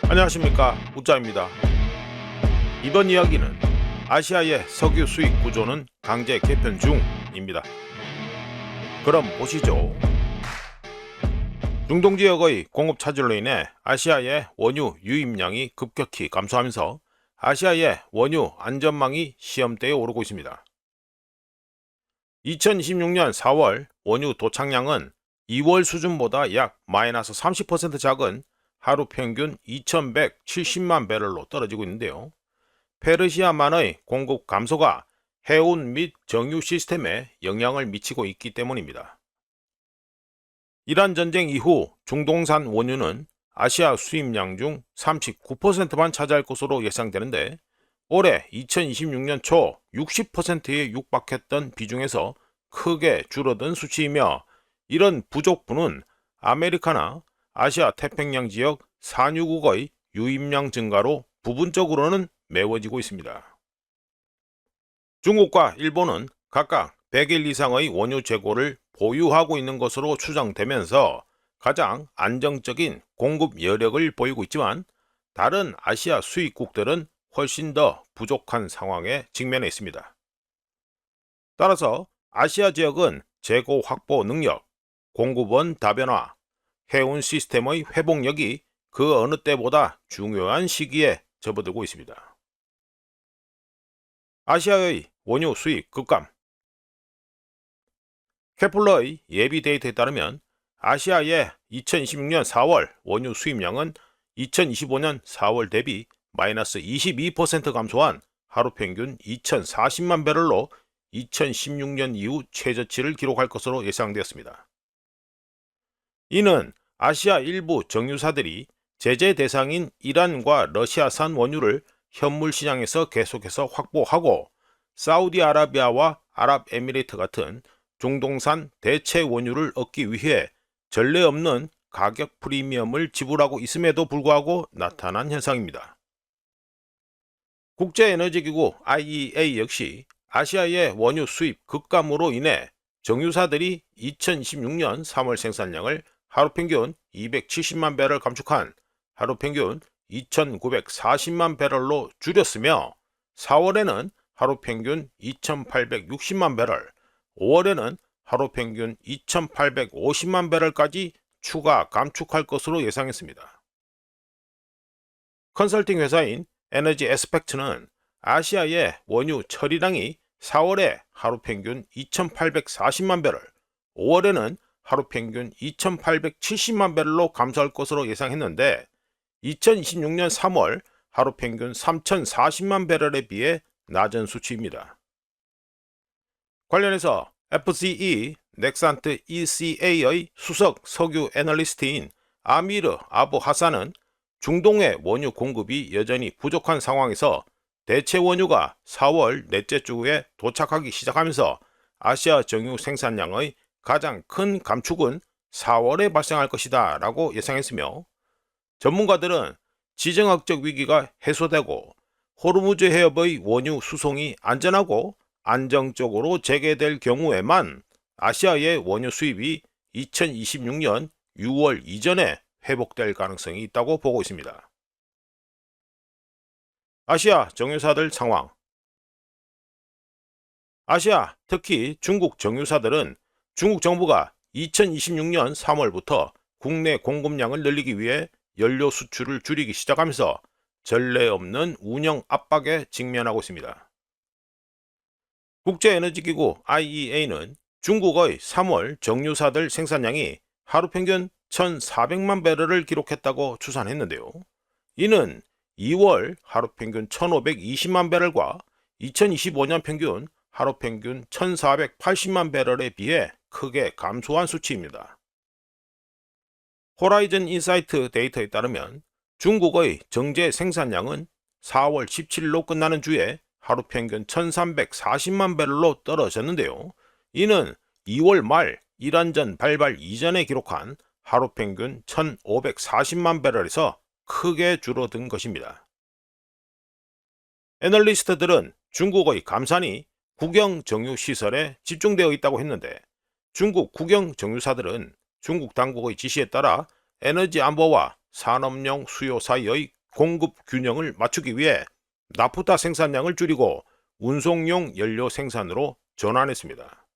안녕하십니까, 우짜입니다. 이번 이야기는 아시아의 석유 수입 구조는 강제 개편 중입니다. 그럼 보시죠. 중동 지역의 공급 차질로 인해 아시아의 원유 유입량이 급격히 감소하면서 아시아의 원유 안전망이 시험대에 오르고 있습니다. 2026년 4월 원유 도착량은 2월 수준보다 약 마이너스 30% 작은 하루 평균 2170만 배럴로 떨어지고 있는데요. 페르시아만의 공급 감소가 해운 및 정유 시스템에 영향을 미치고 있기 때문입니다. 이란 전쟁 이후 중동산 원유는 아시아 수입량 중 39%만 차지할 것으로 예상되는데 올해 2026년 초 60%에 육박했던 비중에서 크게 줄어든 수치이며 이런 부족분은 아메리카나 아시아 태평양 지역 산유국의 유입량 증가로 부분적으로는 메워지고 있습니다. 중국과 일본은 각각 100일 이상의 원유 재고를 보유하고 있는 것으로 추정되면서 가장 안정적인 공급 여력을 보이고 있지만 다른 아시아 수입국들은 훨씬 더 부족한 상황에 직면해 있습니다. 따라서 아시아 지역은 재고 확보 능력, 공급원 다변화, 해운 시스템의 회복력이 그 어느 때보다 중요한 시기에 접어들고 있습니다. 아시아의 원유 수입 급감. 케플러의 예비 데이터에 따르면 아시아의 2026년 4월 원유 수입량은 2025년 4월 대비 마이너스 22% 감소한 하루 평균 2040만 배럴로 2016년 이후 최저치를 기록할 것으로 예상되었습니다. 이는 아시아 일부 정유사들이 제재 대상인 이란과 러시아산 원유를 현물 시장에서 계속해서 확보하고 사우디아라비아와 아랍에미레이트 같은 중동산 대체 원유를 얻기 위해 전례 없는 가격 프리미엄을 지불하고 있음에도 불구하고 나타난 현상입니다. 국제에너지기구 IEA 역시 아시아의 원유 수입 급감으로 인해 정유사들이 2026년 3월 생산량을 하루 평균 270만 배럴 감축한 하루 평균 2,940만 배럴로 줄였으며 4월에는 하루 평균 2,860만 배럴, 5월에는 하루 평균 2,850만 배럴까지 추가 감축할 것으로 예상했습니다. 컨설팅 회사인 에너지 에스펙트는 아시아의 원유 처리량이 4월에 하루 평균 2,840만 배럴, 5월에는 하루 평균 2,870만 배럴로 감소할 것으로 예상했는데 2026년 3월 하루 평균 3,040만 배럴에 비해 낮은 수치입니다. 관련해서 FCE 넥산트 ECA의 수석 석유 애널리스트인 아미르 아부 하산은 중동의 원유 공급이 여전히 부족한 상황에서 대체 원유가 4월 넷째 주에 도착하기 시작하면서 아시아 정유 생산량의 가장 큰 감축은 4월에 발생할 것이다 라고 예상했으며 전문가들은 지정학적 위기가 해소되고 호르무즈 해협의 원유 수송이 안전하고 안정적으로 재개될 경우에만 아시아의 원유 수입이 2026년 6월 이전에 회복될 가능성이 있다고 보고 있습니다. 아시아 정유사들 상황. 아시아, 특히 중국 정유사들은 중국 정부가 2026년 3월부터 국내 공급량을 늘리기 위해 연료 수출을 줄이기 시작하면서 전례 없는 운영 압박에 직면하고 있습니다. 국제에너지기구 IEA는 중국의 3월 정유사들 생산량이 하루 평균 1,400만 배럴을 기록했다고 추산했는데요. 이는 2월 하루 평균 1,520만 배럴과 2025년 평균 하루 평균 1,480만 배럴에 비해 크게 감소한 수치입니다. 호라이즌 인사이트 데이터에 따르면 중국의 정제 생산량은 4월 17일로 끝나는 주에 하루 평균 1,340만 배럴로 떨어졌는데요. 이는 2월 말 이란전 발발 이전에 기록한 하루 평균 1,540만 배럴에서 크게 줄어든 것입니다. 애널리스트들은 중국의 감산이 국영 정유 시설에 집중되어 있다고 했는데 중국 국영 정유사들은 중국 당국의 지시에 따라 에너지 안보와 산업용 수요 사이의 공급 균형을 맞추기 위해 나프타 생산량을 줄이고 운송용 연료 생산으로 전환했습니다.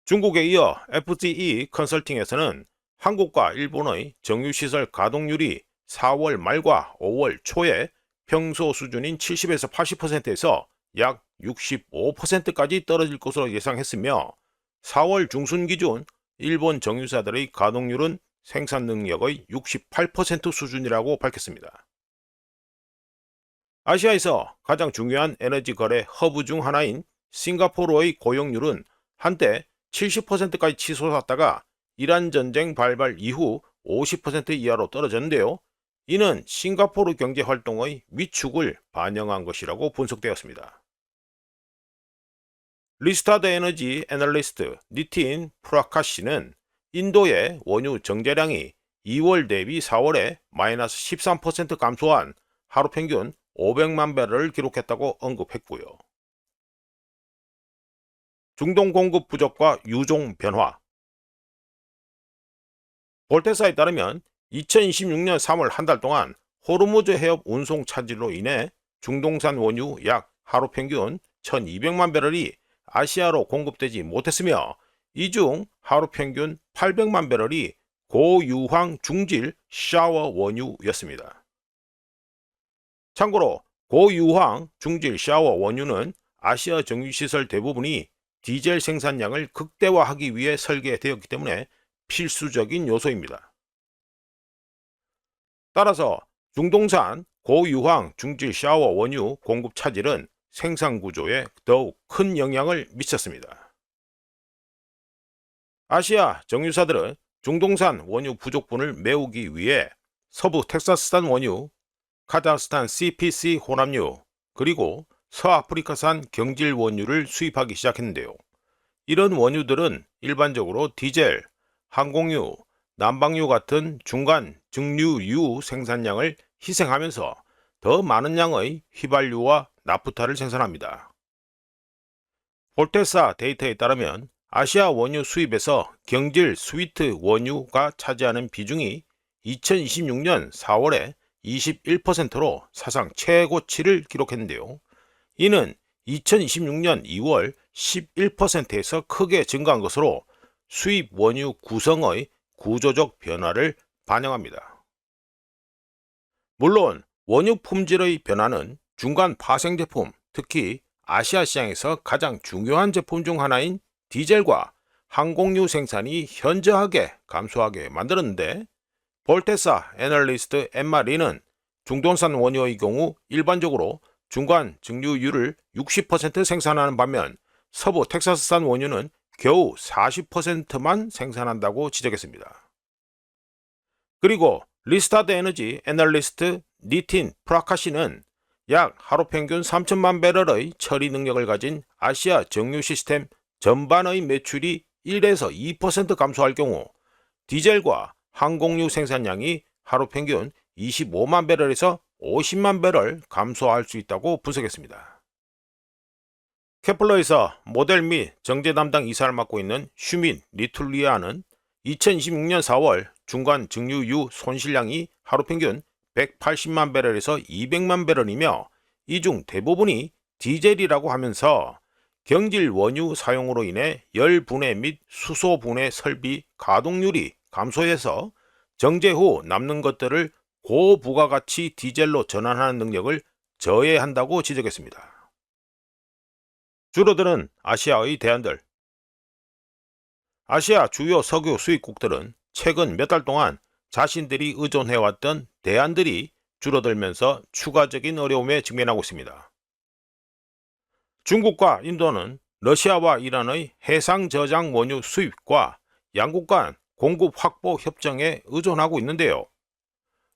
중국에 이어 FGE 컨설팅에서는 한국과 일본의 정유시설 가동률이 4월 말과 5월 초에 평소 수준인 70에서 80%에서 약 65%까지 떨어질 것으로 예상했으며 4월 중순 기준 일본 정유사들의 가동률은 생산 능력의 68% 수준이라고 밝혔습니다. 아시아에서 가장 중요한 에너지 거래 허브 중 하나인 싱가포르의 고용률은 한때 70%까지 치솟았다가 이란 전쟁 발발 이후 50% 이하로 떨어졌는데요. 이는 싱가포르 경제 활동의 위축을 반영한 것이라고 분석되었습니다. 리스타드 에너지 애널리스트 니틴 프라카시는 인도의 원유 정제량이 2월 대비 4월에 마이너스 13% 감소한 하루 평균 500만 배럴을 기록했다고 언급했고요. 중동 공급 부족과 유종 변화. 볼테사에 따르면 2026년 3월 한 달 동안 호르무즈 해협 운송 차질로 인해 중동산 원유 약 하루 평균 1200만 배럴이 아시아로 공급되지 못했으며 이 중 하루 평균 800만 배럴이 고유황 중질 샤워 원유였습니다. 참고로 고유황 중질 샤워 원유는 아시아 정유시설 대부분이 디젤 생산량을 극대화하기 위해 설계되었기 때문에 필수적인 요소입니다. 따라서 중동산 고유황 중질 샤워 원유 공급 차질은 생산 구조에 더욱 큰 영향을 미쳤습니다. 아시아 정유사들은 중동산 원유 부족분을 메우기 위해 서부 텍사스산 원유, 카자흐스탄 CPC 혼합유, 그리고 서아프리카산 경질 원유를 수입하기 시작했는데요. 이런 원유들은 일반적으로 디젤, 항공유, 난방유 같은 중간 증류유 생산량을 희생하면서 더 많은 양의 휘발유와 나프타를 생산합니다. 볼테사 데이터에 따르면 아시아 원유 수입에서 경질 스위트 원유가 차지하는 비중이 2026년 4월에 21%로 사상 최고치를 기록했는데요. 이는 2026년 2월 11%에서 크게 증가한 것으로 수입 원유 구성의 구조적 변화를 반영합니다. 물론 원유 품질의 변화는 중간 파생 제품, 특히 아시아 시장에서 가장 중요한 제품 중 하나인 디젤과 항공유 생산이 현저하게 감소하게 만들었는데, 볼테사 애널리스트 엠마 리는 중동산 원유의 경우 일반적으로 중간 증류유를 60% 생산하는 반면 서부 텍사스산 원유는 겨우 40%만 생산한다고 지적했습니다. 그리고 리스타드 에너지 애널리스트 니틴 프라카시는 약 하루 평균 3천만 배럴의 처리 능력을 가진 아시아 정유 시스템 전반의 매출이 1에서 2% 감소할 경우 디젤과 항공유 생산량이 하루 평균 25만 배럴에서 50만 배럴 감소할 수 있다고 분석했습니다. 케플러에서 모델 및 정제 담당 이사를 맡고 있는 슈민 리툴리아는 2026년 4월 중간 증류유 손실량이 하루 평균 180만 배럴에서 200만 배럴이며 이 중 대부분이 디젤이라고 하면서 경질 원유 사용으로 인해 열 분해 및 수소 분해 설비 가동률이 감소해서 정제 후 남는 것들을 고부가가치 디젤로 전환하는 능력을 저해한다고 지적했습니다. 줄어드는 아시아의 대안들. 아시아 주요 석유 수입국들은 최근 몇 달 동안 자신들이 의존해왔던 대안들이 줄어들면서 추가적인 어려움에 직면하고 있습니다. 중국과 인도는 러시아와 이란의 해상 저장 원유 수입과 양국 간 공급 확보 협정에 의존하고 있는데요.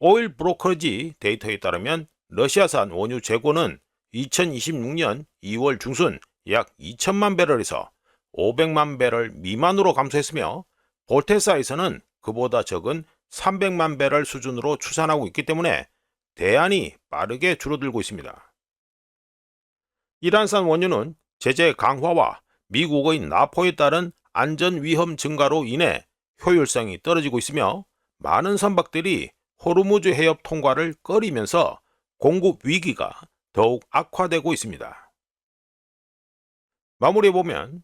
오일 브로커리지 데이터에 따르면 러시아산 원유 재고는 2026년 2월 중순 약 2천만 배럴에서 500만 배럴 미만으로 감소했으며 볼테사에서는 그보다 적은 300만 배럴 수준으로 추산하고 있기 때문에 대안이 빠르게 줄어들고 있습니다. 이란산 원유는 제재 강화와 미국의 나포에 따른 안전 위험 증가로 인해 효율성이 떨어지고 있으며 많은 선박들이 호르무즈 해협 통과를 꺼리면서 공급 위기가 더욱 악화되고 있습니다. 마무리해보면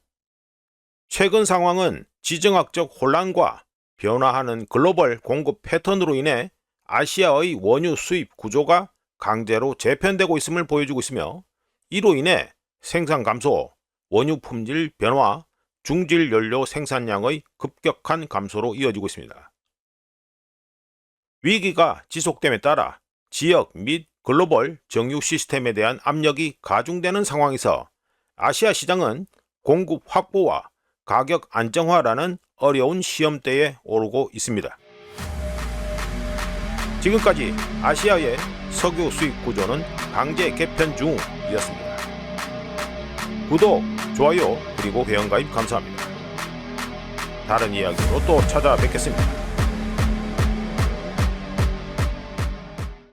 최근 상황은 지정학적 혼란과 변화하는 글로벌 공급 패턴으로 인해 아시아의 원유 수입 구조가 강제로 재편되고 있음을 보여주고 있으며, 이로 인해 생산 감소, 원유 품질 변화, 중질 연료 생산량의 급격한 감소로 이어지고 있습니다. 위기가 지속됨에 따라 지역 및 글로벌 정유 시스템에 대한 압력이 가중되는 상황에서 아시아 시장은 공급 확보와 가격 안정화라는 어려운 시험대에 오르고 있습니다. 지금까지 아시아의 석유 수입 구조는 강제 개편 중이었습니다. 구독, 좋아요, 그리고 회원가입 감사합니다. 다른 이야기로 또 찾아뵙겠습니다.